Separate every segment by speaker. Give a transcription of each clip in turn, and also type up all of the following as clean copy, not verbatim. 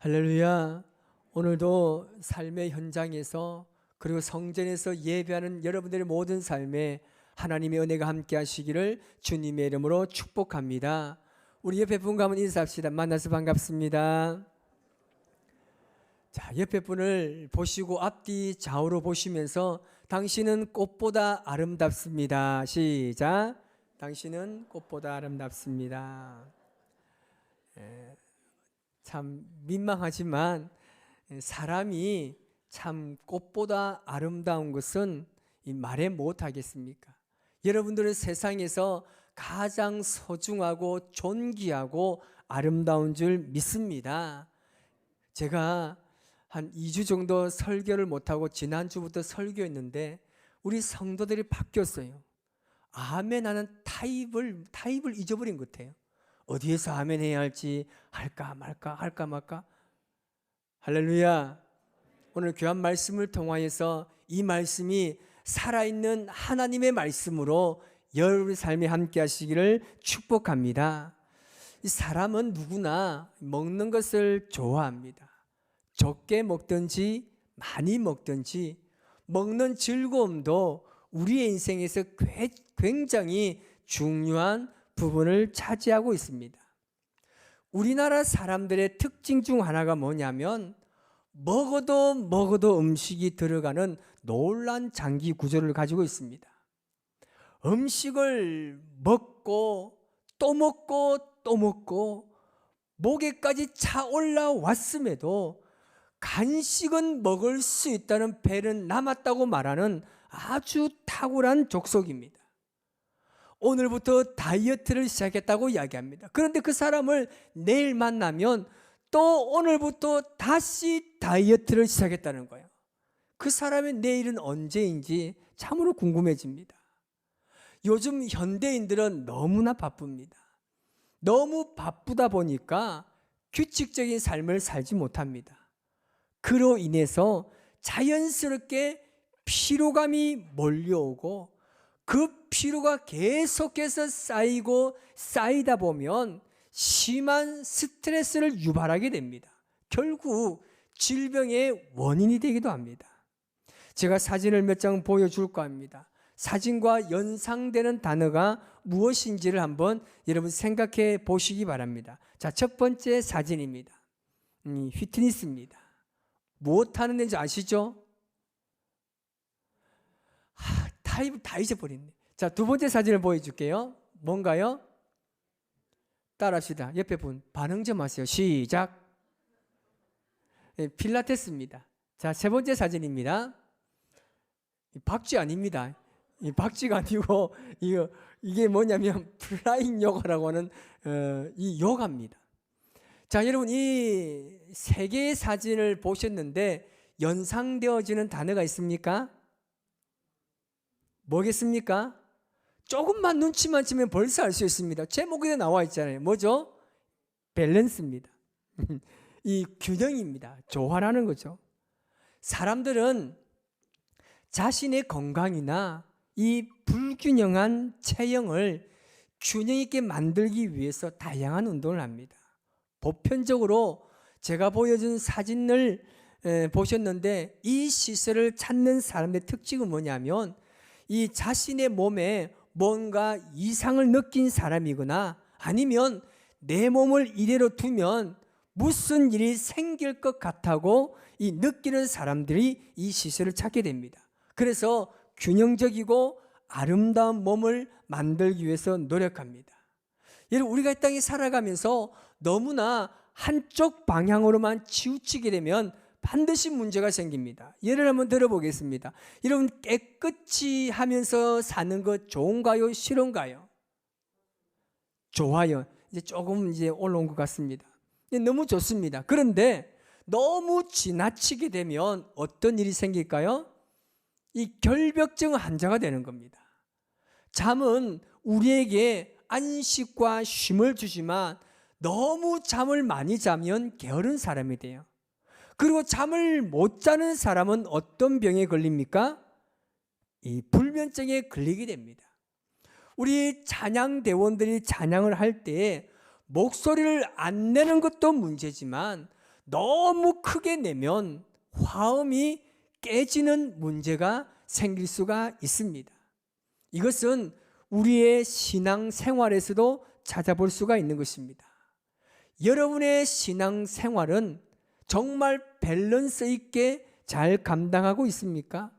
Speaker 1: 할렐루야. 오늘도 삶의 현장에서 그리고 성전에서 예배하는 여러분들의 모든 삶에 하나님의 은혜가 함께 하시기를 주님의 이름으로 축복합니다. 우리 옆에 분과 한번 인사합시다. 만나서 반갑습니다. 자, 옆에 분을 보시고 앞뒤 좌우로 보시면서 당신은 꽃보다 아름답습니다. 시작. 당신은 꽃보다 아름답습니다. 참 민망하지만 사람이 참 꽃보다 아름다운 것은 말해 못하겠습니까? 여러분들은 세상에서 가장 소중하고 존귀하고 아름다운 줄 믿습니다. 제가 한 2주 정도 설교를 못하고 지난주부터 설교했는데 우리 성도들이 바뀌었어요. 아멘 하는 타입을 잊어버린 것 같아요. 어디에서 아멘 해야 할지 할까 말까. 할렐루야. 오늘 귀한 말씀을 통하여서 이 말씀이 살아있는 하나님의 말씀으로 여러분의 삶에 함께 하시기를 축복합니다. 이 사람은 누구나 먹는 것을 좋아합니다. 적게 먹든지 많이 먹든지 먹는 즐거움도 우리의 인생에서 굉장히 중요한 부분을 차지하고 있습니다. 우리나라 사람들의 특징 중 하나가 뭐냐면 먹어도 음식이 들어가는 놀란 장기 구조를 가지고 있습니다. 음식을 먹고 또 먹고 또 먹고 목에까지 차 올라왔음에도 간식은 먹을 수 있다는 배는 남았다고 말하는 아주 탁월한 족속입니다. 오늘부터 다이어트를 시작했다고 이야기합니다. 그런데 그 사람을 내일 만나면 또 오늘부터 다시 다이어트를 시작했다는 거예요. 그 사람의 내일은 언제인지 참으로 궁금해집니다. 요즘 현대인들은 너무나 바쁩니다. 너무 바쁘다 보니까 규칙적인 삶을 살지 못합니다. 그로 인해서 자연스럽게 피로감이 몰려오고 그 피로가 계속해서 쌓이다 보면 심한 스트레스를 유발하게 됩니다. 결국 질병의 원인이 되기도 합니다. 제가 사진을 몇 장 보여줄까 합니다. 사진과 연상되는 단어가 무엇인지를 한번 여러분 생각해 보시기 바랍니다. 자, 첫 번째 사진입니다. 휘트니스입니다. 무엇 하는 데인지 아시죠? 타입을 다 잊어버렸네. 자, 두 번째 사진을 보여줄게요. 뭔가요? 따라합시다. 옆에 분 반응 좀 하세요. 시작. 필라테스입니다. 자, 세 번째 사진입니다. 박쥐 아닙니다. 박쥐가 아니고 이게 뭐냐면 플라잉 요가라고 하는 이 요가입니다. 자, 여러분 이 세 개의 사진을 보셨는데 연상되어지는 단어가 있습니까? 뭐겠습니까? 조금만 눈치만 채면 벌써 알 수 있습니다. 제목에 나와 있잖아요. 뭐죠? 밸런스입니다. 이 균형입니다. 조화라는 거죠. 사람들은 자신의 건강이나 이 불균형한 체형을 균형 있게 만들기 위해서 다양한 운동을 합니다. 보편적으로 제가 보여준 사진을 보셨는데 이 시설을 찾는 사람의 특징은 뭐냐면 이 자신의 몸에 뭔가 이상을 느낀 사람이거나 아니면 내 몸을 이대로 두면 무슨 일이 생길 것 같다고 이 느끼는 사람들이 이 시설을 찾게 됩니다. 그래서 균형적이고 아름다운 몸을 만들기 위해서 노력합니다. 여러분 우리가 이 땅에 살아가면서 너무나 한쪽 방향으로만 치우치게 되면 반드시 문제가 생깁니다. 예를 한번 들어보겠습니다. 여러분 깨끗이 하면서 사는 것 좋은가요? 싫은가요? 좋아요. 이제 조금 올라온 것 같습니다. 너무 좋습니다. 그런데 너무 지나치게 되면 어떤 일이 생길까요? 이 결벽증 환자가 되는 겁니다. 잠은 우리에게 안식과 쉼을 주지만 너무 잠을 많이 자면 게으른 사람이 돼요. 그리고 잠을 못 자는 사람은 어떤 병에 걸립니까? 이 불면증에 걸리게 됩니다. 우리 찬양대원들이 찬양을 할 때 목소리를 안 내는 것도 문제지만 너무 크게 내면 화음이 깨지는 문제가 생길 수가 있습니다. 이것은 우리의 신앙 생활에서도 찾아볼 수가 있는 것입니다. 여러분의 신앙 생활은 정말 밸런스 있게 잘 감당하고 있습니까?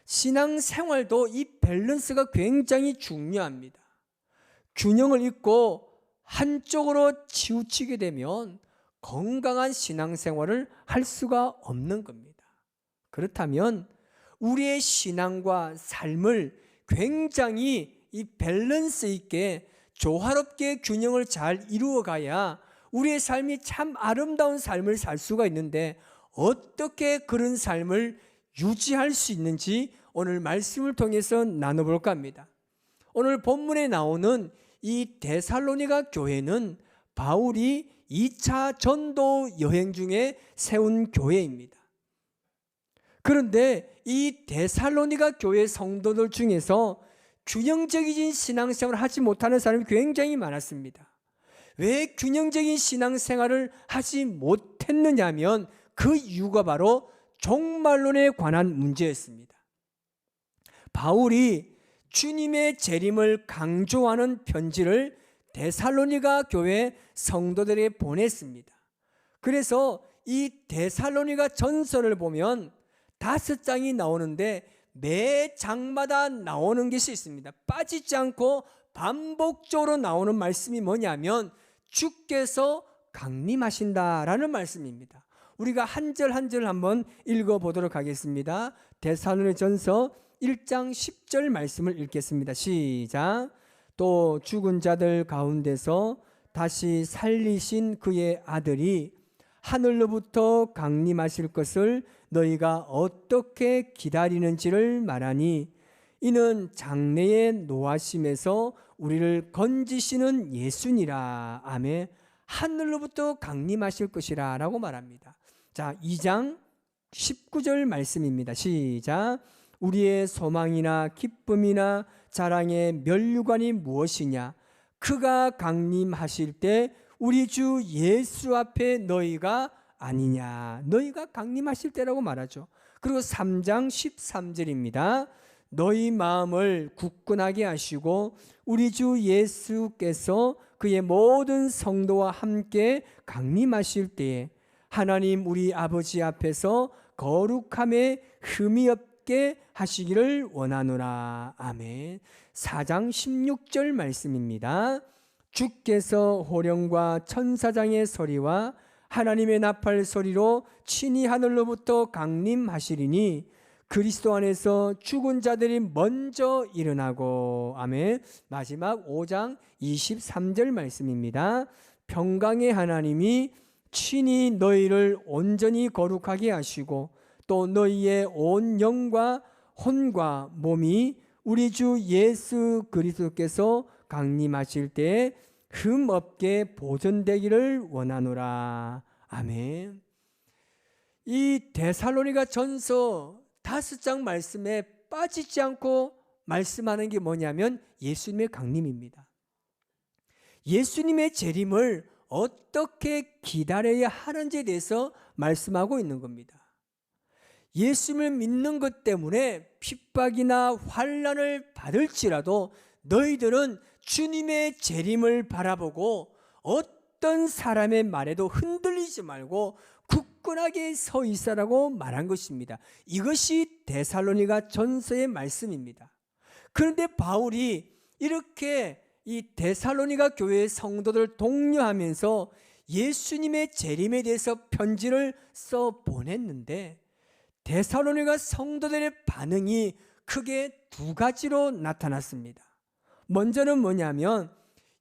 Speaker 1: 신앙 생활도 이 밸런스가 굉장히 중요합니다. 균형을 잃고 한쪽으로 치우치게 되면 건강한 신앙 생활을 할 수가 없는 겁니다. 그렇다면 우리의 신앙과 삶을 굉장히 이 밸런스 있게 조화롭게 균형을 잘 이루어 가야 우리의 삶이 참 아름다운 삶을 살 수가 있는데, 어떻게 그런 삶을 유지할 수 있는지 오늘 말씀을 통해서 나눠볼까 합니다. 오늘 본문에 나오는 이 데살로니가 교회는 바울이 2차 전도 여행 중에 세운 교회입니다. 그런데 이 데살로니가 교회 성도들 중에서 균형적인 신앙생활을 하지 못하는 사람이 굉장히 많았습니다. 왜 균형적인 신앙생활을 하지 못했느냐면 그 이유가 바로 종말론에 관한 문제였습니다. 바울이 주님의 재림을 강조하는 편지를 데살로니가 교회 성도들에게 보냈습니다. 그래서 이 데살로니가 전서를 보면 5장이 나오는데 매 장마다 나오는 것이 있습니다. 빠지지 않고 반복적으로 나오는 말씀이 뭐냐면 주께서 강림하신다라는 말씀입니다. 우리가 한 절 한 절 한번 읽어보도록 하겠습니다. 데살로니전서 1장 10절 말씀을 읽겠습니다. 시작. 또 죽은 자들 가운데서 다시 살리신 그의 아들이 하늘로부터 강림하실 것을 너희가 어떻게 기다리는지를 말하니, 이는 장래의 노하심에서 우리를 건지시는 예수니라. 아멘. 하늘로부터 강림하실 것이라 라고 말합니다. 자, 2장 19절 말씀입니다. 시작. 우리의 소망이나 기쁨이나 자랑의 면류관이 무엇이냐? 그가 강림하실 때 우리 주 예수 앞에 너희가 아니냐. 너희가 강림하실 때라고 말하죠. 그리고 3장 13절입니다. 너희 마음을 굳건하게 하시고 우리 주 예수께서 그의 모든 성도와 함께 강림하실 때에 하나님 우리 아버지 앞에서 거룩함에 흠이 없게 하시기를 원하노라. 아멘. 4장 16절 말씀입니다. 주께서 호령과 천사장의 소리와 하나님의 나팔 소리로 친히 하늘로부터 강림하시리니 그리스도 안에서 죽은 자들이 먼저 일어나고. 아멘. 마지막 5장 23절 말씀입니다. 평강의 하나님이 친히 너희를 온전히 거룩하게 하시고 또 너희의 온 영과 혼과 몸이 우리 주 예수 그리스도께서 강림하실 때에 흠 없게 보존되기를 원하노라. 아멘. 이 데살로니가 전서 5장 말씀에 빠지지 않고 말씀하는 게 뭐냐면 예수님의 강림입니다. 예수님의 재림을 어떻게 기다려야 하는지에 대해서 말씀하고 있는 겁니다. 예수님을 믿는 것 때문에 핍박이나 환난을 받을지라도 너희들은 주님의 재림을 바라보고 어떤 사람의 말에도 흔들리지 말고 굳건하게 서 있으라고 말한 것입니다. 이것이 데살로니가 전서의 말씀입니다. 그런데 바울이 이렇게 이 데살로니가 교회의 성도들 독려하면서 예수님의 재림에 대해서 편지를 써 보냈는데 데살로니가 성도들의 반응이 크게 2가지로 나타났습니다. 먼저는 뭐냐면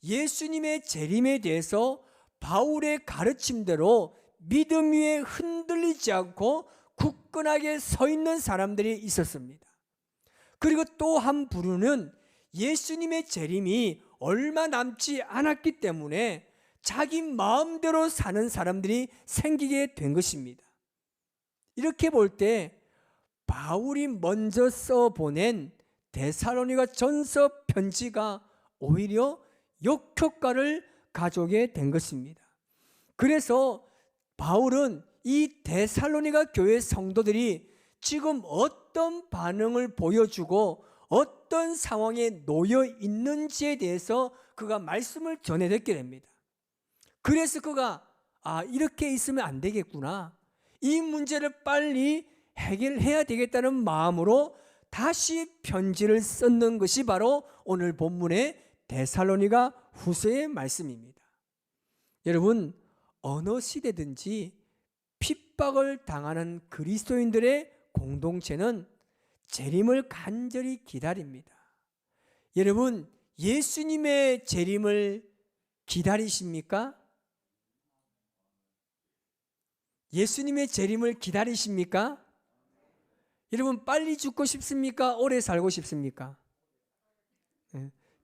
Speaker 1: 예수님의 재림에 대해서 바울의 가르침대로 믿음 위에 흔들리지 않고 굳건하게 서 있는 사람들이 있었습니다. 그리고 또 한 부류는 예수님의 재림이 얼마 남지 않았기 때문에 자기 마음대로 사는 사람들이 생기게 된 것입니다. 이렇게 볼 때 바울이 먼저 써보낸 데살로니가 전서 편지가 오히려 역효과를 가져오게 된 것입니다. 그래서 바울은 이 데살로니가 교회 성도들이 지금 어떤 반응을 보여주고 어떤 상황에 놓여 있는지에 대해서 그가 말씀을 전해듣게 됩니다. 그래서 그가 이렇게 있으면 안 되겠구나, 이 문제를 빨리 해결해야 되겠다는 마음으로 다시 편지를 썼는 것이 바로 오늘 본문의 데살로니가 후서의 말씀입니다. 여러분, 어느 시대든지 핍박을 당하는 그리스도인들의 공동체는 재림을 간절히 기다립니다. 여러분, 예수님의 재림을 기다리십니까? 예수님의 재림을 기다리십니까? 여러분, 빨리 죽고 싶습니까? 오래 살고 싶습니까?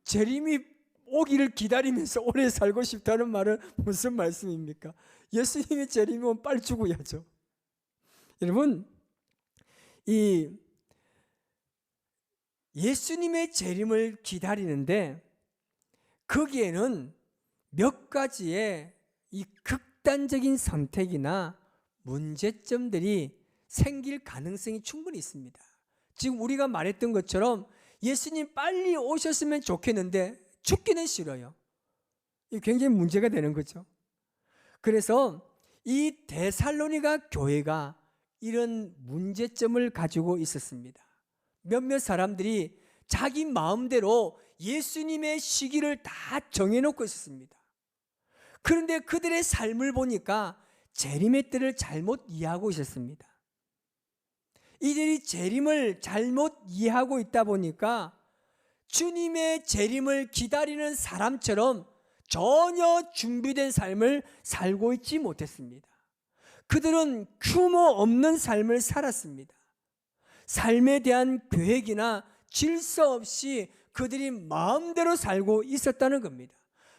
Speaker 1: 재림이 오기를 기다리면서 오래 살고 싶다는 말은 무슨 말씀입니까? 예수님의 재림이면 빨리 죽어야죠. 여러분, 이 예수님의 재림을 기다리는데 거기에는 몇 가지의 이 극단적인 선택이나 문제점들이 생길 가능성이 충분히 있습니다. 지금 우리가 말했던 것처럼 예수님 빨리 오셨으면 좋겠는데 죽기는 싫어요. 이게 굉장히 문제가 되는 거죠. 그래서 이 데살로니가 교회가 이런 문제점을 가지고 있었습니다. 몇몇 사람들이 자기 마음대로 예수님의 시기를 다 정해놓고 있었습니다. 그런데 그들의 삶을 보니까 재림의 때를 잘못 이해하고 있었습니다. 이들이 재림을 잘못 이해하고 있다 보니까 주님의 재림을 기다리는 사람처럼 전혀 준비된 삶을 살고 있지 못했습니다. 그들은 규모 없는 삶을 살았습니다. 삶에 대한 계획이나 질서 없이 그들이 마음대로 살고 있었다는 겁니다.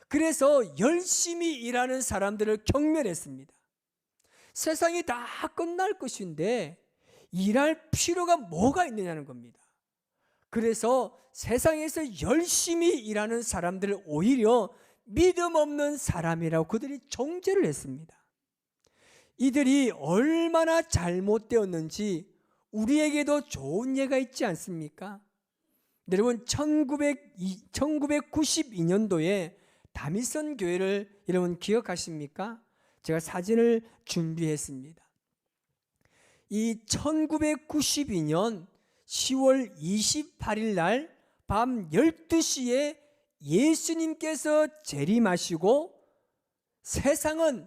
Speaker 1: 그래서 열심히 일하는 사람들을 경멸했습니다. 세상이 다 끝날 것인데 일할 필요가 뭐가 있느냐는 겁니다. 그래서 세상에서 열심히 일하는 사람들을 오히려 믿음 없는 사람이라고 그들이 정죄를 했습니다. 이들이 얼마나 잘못되었는지 우리에게도 좋은 예가 있지 않습니까? 여러분, 1992년도에 다미선 교회를 여러분 기억하십니까? 제가 사진을 준비했습니다. 이 1992년 10월 28일 날 밤 12시에 예수님께서 재림하시고 세상은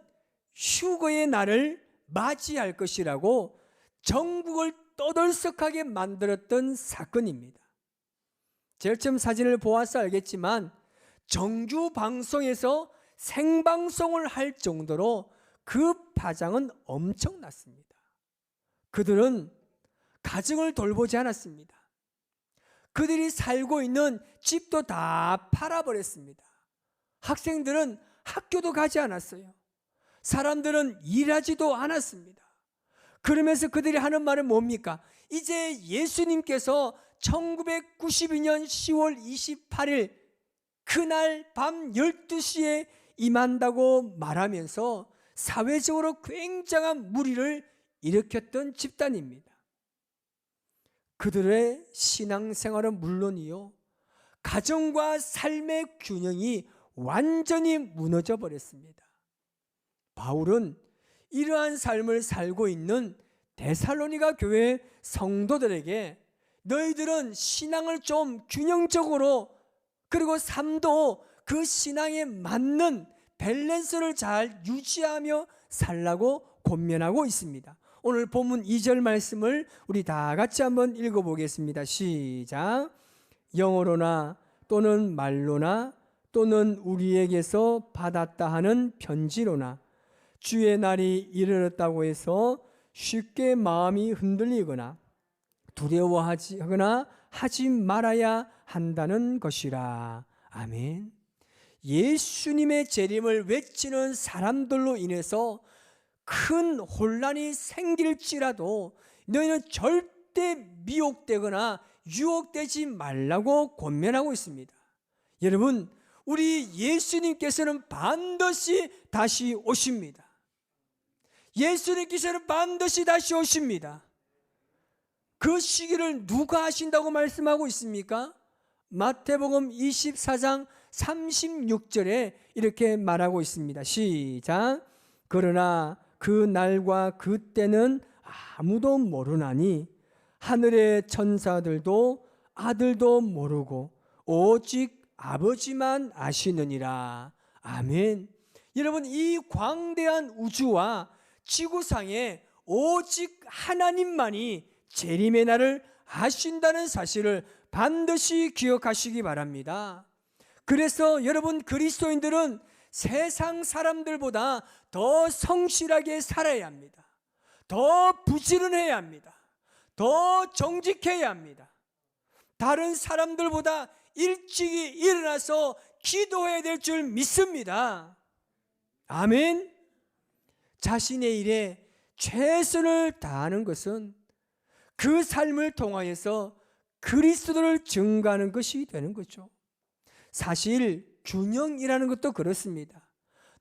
Speaker 1: 휴거의 날을 맞이할 것이라고 전국을 떠들썩하게 만들었던 사건입니다. 제일 처음 사진을 보아서 알겠지만 정규 방송에서 생방송을 할 정도로 그 파장은 엄청났습니다. 그들은 가정을 돌보지 않았습니다. 그들이 살고 있는 집도 다 팔아버렸습니다. 학생들은 학교도 가지 않았어요. 사람들은 일하지도 않았습니다. 그러면서 그들이 하는 말은 뭡니까? 이제 예수님께서 1992년 10월 28일 그날 밤 12시에 임한다고 말하면서 사회적으로 굉장한 무리를 일으켰던 집단입니다. 그들의 신앙생활은 물론이요, 가정과 삶의 균형이 완전히 무너져 버렸습니다. 바울은 이러한 삶을 살고 있는 데살로니가 교회 성도들에게 너희들은 신앙을 좀 균형적으로, 그리고 삶도 그 신앙에 맞는 밸런스를 잘 유지하며 살라고 권면하고 있습니다. 오늘 본문 2절 말씀을 우리 다 같이 한번 읽어보겠습니다. 시작. 영어로나 또는 말로나 또는 우리에게서 받았다 하는 편지로나 주의 날이 이르렀다고 해서 쉽게 마음이 흔들리거나 두려워하거나 하지 말아야 한다는 것이라. 아멘. 예수님의 재림을 외치는 사람들로 인해서 큰 혼란이 생길지라도 너희는 절대 미혹되거나 유혹되지 말라고 권면하고 있습니다. 여러분, 우리 예수님께서는 반드시 다시 오십니다. 예수님께서는 반드시 다시 오십니다. 그 시기를 누가 하신다고 말씀하고 있습니까? 마태복음 24장 36절에 이렇게 말하고 있습니다. 시작. 그러나 그 날과 그 때는 아무도 모르나니 하늘의 천사들도 아들도 모르고 오직 아버지만 아시느니라. 아멘. 여러분, 이 광대한 우주와 지구상에 오직 하나님만이 재림의 날을 아신다는 사실을 반드시 기억하시기 바랍니다. 그래서 여러분, 그리스도인들은 세상 사람들보다 더 성실하게 살아야 합니다. 더 부지런해야 합니다. 더 정직해야 합니다. 다른 사람들보다 일찍이 일어나서 기도해야 될 줄 믿습니다. 아멘. 자신의 일에 최선을 다하는 것은 그 삶을 통하여서 그리스도를 증거하는 것이 되는 거죠. 사실 균형이라는 것도 그렇습니다.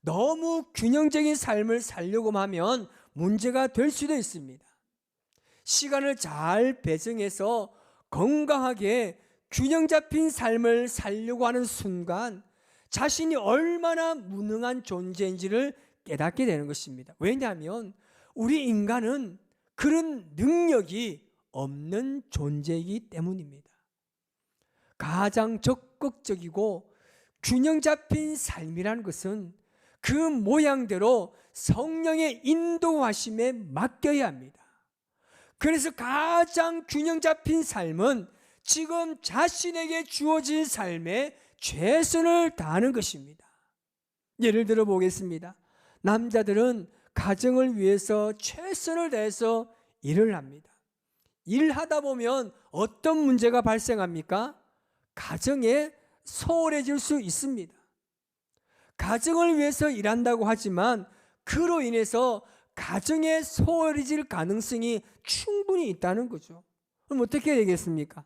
Speaker 1: 너무 균형적인 삶을 살려고 하면 문제가 될 수도 있습니다. 시간을 잘 배정해서 건강하게 균형 잡힌 삶을 살려고 하는 순간 자신이 얼마나 무능한 존재인지를 깨닫게 되는 것입니다. 왜냐하면 우리 인간은 그런 능력이 없는 존재이기 때문입니다. 가장 적극적이고 균형 잡힌 삶이라는 것은 그 모양대로 성령의 인도하심에 맡겨야 합니다. 그래서 가장 균형 잡힌 삶은 지금 자신에게 주어진 삶에 최선을 다하는 것입니다. 예를 들어 보겠습니다. 남자들은 가정을 위해서 최선을 다해서 일을 합니다. 일하다 보면 어떤 문제가 발생합니까? 가정에 소홀해질 수 있습니다. 가정을 위해서 일한다고 하지만 그로 인해서 가정에 소홀해질 가능성이 충분히 있다는 거죠. 그럼 어떻게 되겠습니까?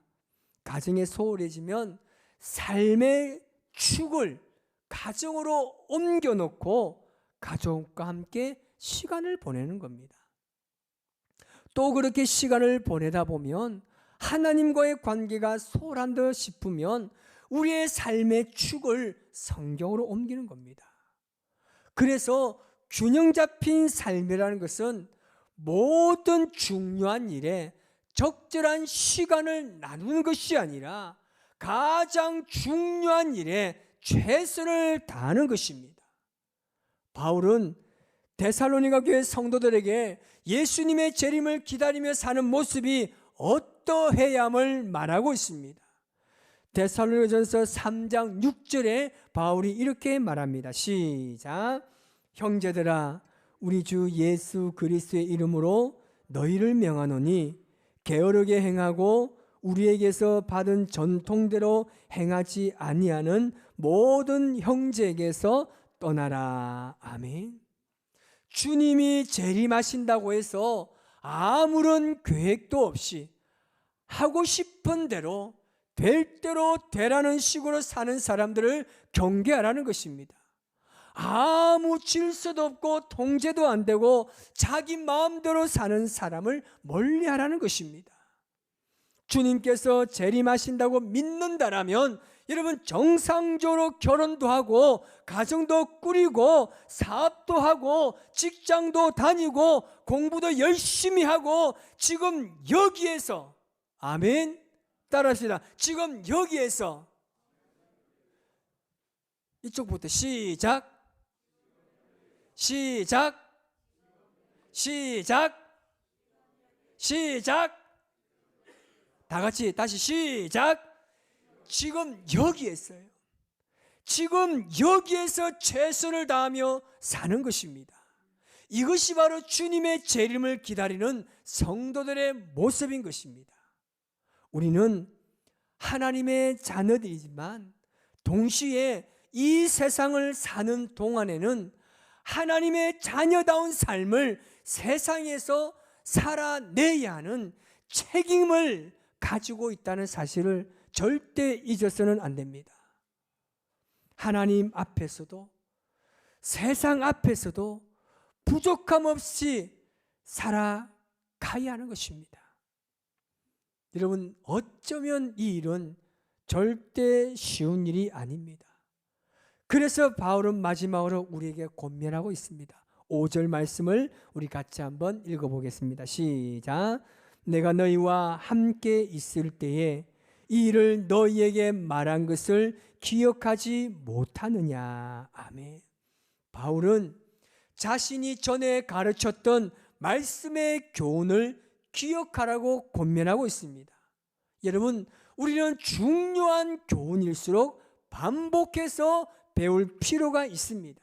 Speaker 1: 가정에 소홀해지면 삶의 축을 가정으로 옮겨놓고 가족과 함께 시간을 보내는 겁니다. 또 그렇게 시간을 보내다 보면 하나님과의 관계가 소홀한 듯 싶으면 우리의 삶의 축을 성경으로 옮기는 겁니다. 그래서 균형 잡힌 삶이라는 것은 모든 중요한 일에 적절한 시간을 나누는 것이 아니라 가장 중요한 일에 최선을 다하는 것입니다. 바울은 데살로니가 교회 성도들에게 예수님의 재림을 기다리며 사는 모습이 어떠해야 함을 말하고 있습니다. 데살로니가전서 3장 6절에 바울이 이렇게 말합니다. 시작. 형제들아, 우리 주 예수 그리스도의 이름으로 너희를 명하노니 게으르게 행하고 우리에게서 받은 전통대로 행하지 아니하는 모든 형제에게서 떠나라. 아멘. 주님이 재림하신다고 해서 아무런 계획도 없이 하고 싶은 대로 될 대로 되라는 식으로 사는 사람들을 경계하라는 것입니다. 아무 질서도 없고 통제도 안 되고 자기 마음대로 사는 사람을 멀리하라는 것입니다. 주님께서 재림하신다고 믿는다라면 여러분, 정상적으로 결혼도 하고 가정도 꾸리고 사업도 하고 직장도 다니고 공부도 열심히 하고 지금 여기에서, 아멘, 따라합시다. 지금 여기에서, 이쪽부터 시작 시작 시작 시작 다 같이 다시 시작. 지금 여기에서요. 지금 여기에서 최선을 다하며 사는 것입니다. 이것이 바로 주님의 재림을 기다리는 성도들의 모습인 것입니다. 우리는 하나님의 자녀들이지만 동시에 이 세상을 사는 동안에는 하나님의 자녀다운 삶을 세상에서 살아내야 하는 책임을 가지고 있다는 사실을 절대 잊어서는 안 됩니다. 하나님 앞에서도 세상 앞에서도 부족함 없이 살아가야 하는 것입니다. 여러분, 어쩌면 이 일은 절대 쉬운 일이 아닙니다. 그래서 바울은 마지막으로 우리에게 권면하고 있습니다. 5절 말씀을 우리 같이 한번 읽어보겠습니다. 시작. 내가 너희와 함께 있을 때에 이 일을 너희에게 말한 것을 기억하지 못하느냐. 아멘. 바울은 자신이 전에 가르쳤던 말씀의 교훈을 기억하라고 권면하고 있습니다. 여러분, 우리는 중요한 교훈일수록 반복해서 배울 필요가 있습니다.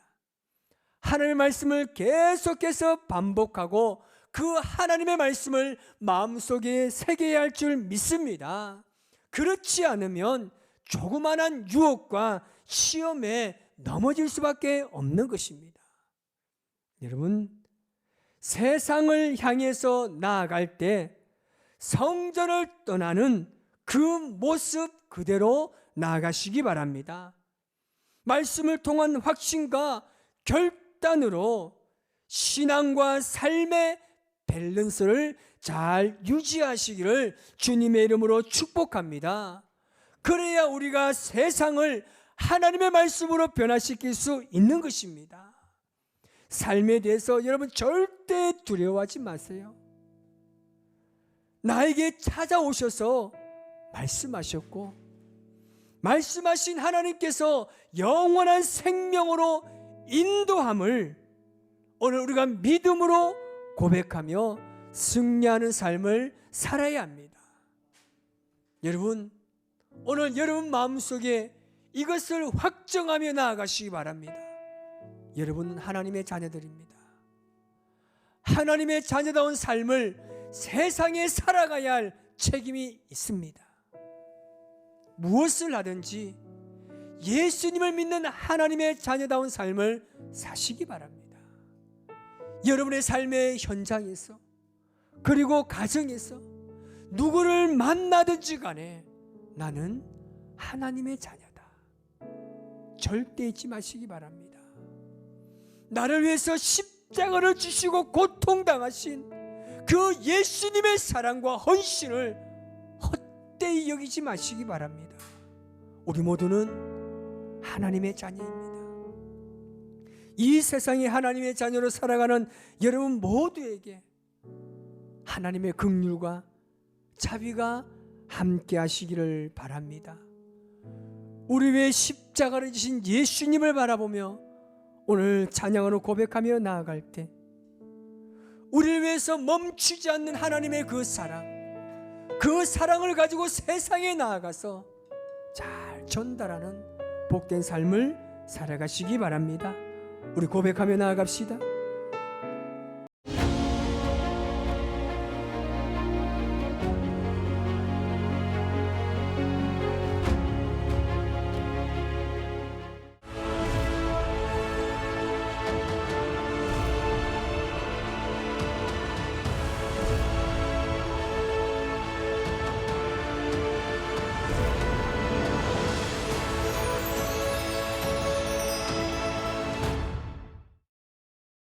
Speaker 1: 하나님의 말씀을 계속해서 반복하고 그 하나님의 말씀을 마음속에 새겨야 할 줄 믿습니다. 그렇지 않으면 조그마한 유혹과 시험에 넘어질 수밖에 없는 것입니다. 여러분, 세상을 향해서 나아갈 때 성전을 떠나는 그 모습 그대로 나아가시기 바랍니다. 말씀을 통한 확신과 결단으로 신앙과 삶의 밸런스를 잘 유지하시기를 주님의 이름으로 축복합니다. 그래야 우리가 세상을 하나님의 말씀으로 변화시킬 수 있는 것입니다. 삶에 대해서 여러분 절대 두려워하지 마세요. 나에게 찾아오셔서 말씀하셨고 말씀하신 하나님께서 영원한 생명으로 인도함을 오늘 우리가 믿음으로 고백하며 승리하는 삶을 살아야 합니다. 여러분, 오늘 여러분 마음속에 이것을 확정하며 나아가시기 바랍니다. 여러분은 하나님의 자녀들입니다. 하나님의 자녀다운 삶을 세상에 살아가야 할 책임이 있습니다. 무엇을 하든지 예수님을 믿는 하나님의 자녀다운 삶을 사시기 바랍니다. 여러분의 삶의 현장에서 그리고 가정에서 누구를 만나든지 간에 나는 하나님의 자녀다. 절대 잊지 마시기 바랍니다. 나를 위해서 십자가를 지시고 고통당하신 그 예수님의 사랑과 헌신을 헛되이 여기지 마시기 바랍니다. 우리 모두는 하나님의 자녀입니다. 이 세상에 하나님의 자녀로 살아가는 여러분 모두에게 하나님의 긍휼과 자비가 함께 하시기를 바랍니다. 우리 위해 십자가를 지신 예수님을 바라보며 오늘 찬양으로 고백하며 나아갈 때 우리를 위해서 멈추지 않는 하나님의 그 사랑을 가지고 세상에 나아가서 잘 전달하는 복된 삶을 살아가시기 바랍니다. 우리 고백하며 나아갑시다.